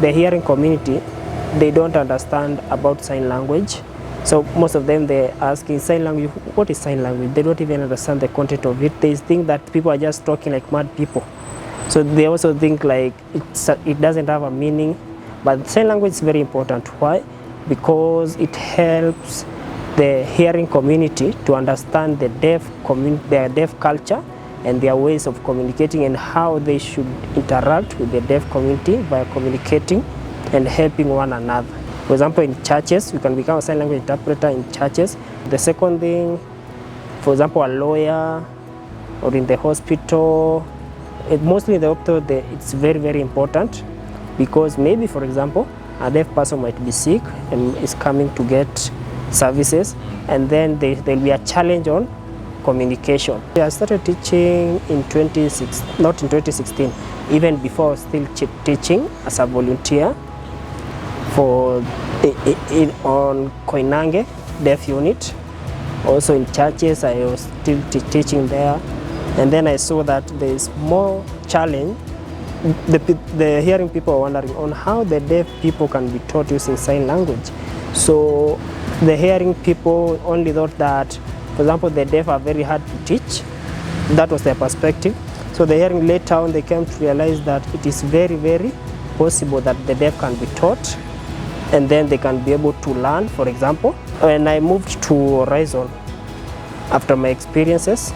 the hearing community, they don't understand about sign language. So most of them, they're asking sign language, what is sign language? They don't even understand the content of it. They think that people are just talking like mad people. So they also think like it doesn't have a meaning. But sign language is very important. Why? Because it helps the hearing community to understand the their deaf culture and their ways of communicating and how they should interact with the deaf community by communicating and helping one another. For example, in churches, you can become a sign language interpreter in churches. The second thing, for example, a lawyer or in the hospital, mostly in the hospital, it's very, very important because maybe, for example, a deaf person might be sick and is coming to get services, and then there'll be a challenge on communication. I started teaching in 2016, even before I was still teaching as a volunteer on Koinange Deaf Unit. Also in churches, I was still teaching there. And then I saw that there is more challenge. The hearing people are wondering on how the deaf people can be taught using sign language. So the hearing people only thought that, for example, the deaf are very hard to teach. That was their perspective. So the hearing later on, they came to realize that it is very, very possible that the deaf can be taught and then they can be able to learn. For example, when I moved to Horizon after my experiences,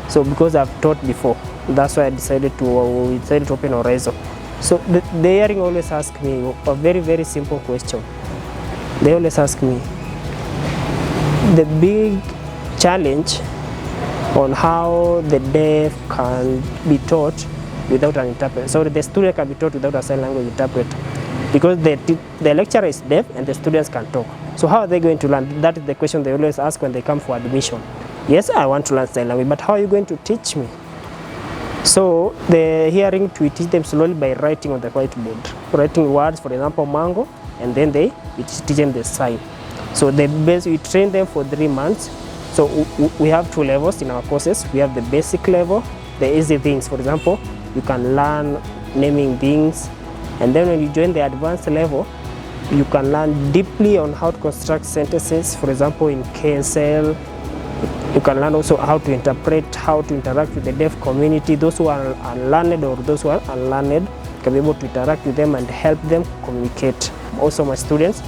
so because I've taught before, that's why I decided to open Horizon. So the hearing always ask me a very, very simple question. They always ask me, the big challenge on how the deaf can be taught without an interpreter. So the student can be taught without a sign language interpreter. Because the lecturer is deaf and the students can talk. So how are they going to learn? That is the question they always ask when they come for admission. Yes, I want to learn sign language, but how are you going to teach me? So the hearing, we teach them slowly by writing on the whiteboard. Writing words, for example, mango, and then we teach them the sign. So we train them for 3 months. So we have 2 levels in our courses. We have the basic level, the easy things. For example, you can learn naming things. And then when you join the advanced level, you can learn deeply on how to construct sentences. For example, in KSL, you can learn also how to interpret, how to interact with the deaf community. Those who are unlearned or those who are unlearned can be able to interact with them and help them communicate. Also my students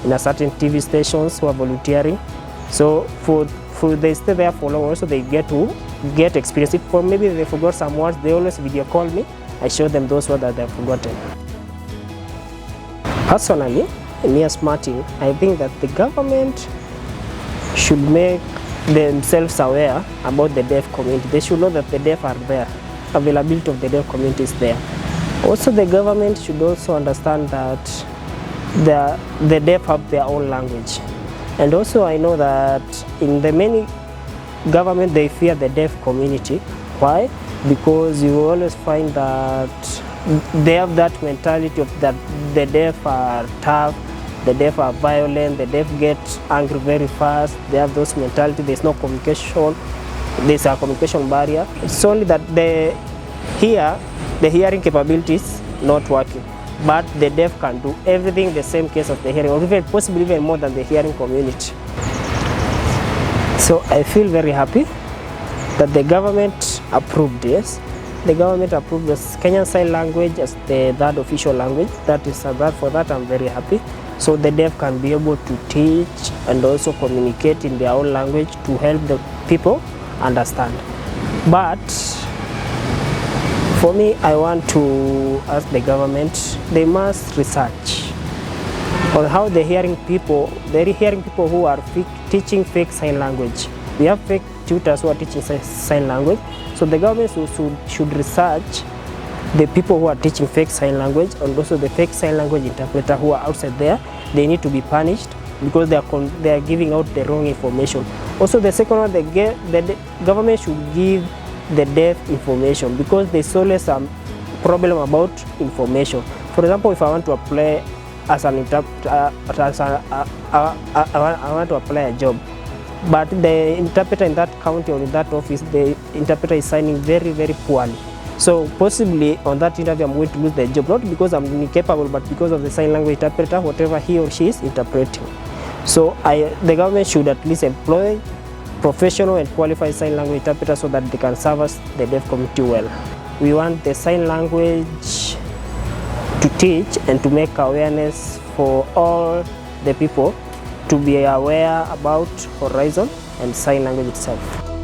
in a certain TV stations who are volunteering. So they stay there for long, also they get to get experience. If maybe they forgot some words, they always video call me. I show them those words that they've forgotten. Personally, me as Martin, I think that the government should make themselves aware about the deaf community. They should know that the deaf are there. Availability of the deaf community is there. Also, the government should also understand that the deaf have their own language. And also, I know that in the many government, they fear the deaf community. Why? Because you will always find that they have that mentality of that the deaf are tough, the deaf are violent, the deaf get angry very fast. They have those mentality. There's no communication. There's a communication barrier. It's only that the hearing capabilities not working, but the deaf can do everything the same case of the hearing, or even possibly even more than the hearing community. So I feel very happy that the government approved this. The government approved the Kenyan Sign Language as the 3rd official language. That is for that I'm very happy. So the deaf can be able to teach and also communicate in their own language to help the people understand. But for me, I want to ask the government, they must research on how the hearing people who are teaching fake sign language. We have fake tutors who are teaching sign language. So the government should research the people who are teaching fake sign language and also the fake sign language interpreter who are outside there. They need to be punished because they are giving out the wrong information. Also, the second one, the government should give the deaf information because there's always some problem about information. For example, if I want to apply as an interpreter, I want to apply a job, but the interpreter in that county or in that office, the interpreter is signing very, very poorly. So possibly on that interview I'm going to lose the job, not because I'm incapable, but because of the sign language interpreter, whatever he or she is interpreting. So the government should at least employ professional and qualified sign language interpreters so that they can service the deaf community well. We want the sign language to teach and to make awareness for all the people to be aware about Horizon and sign language itself.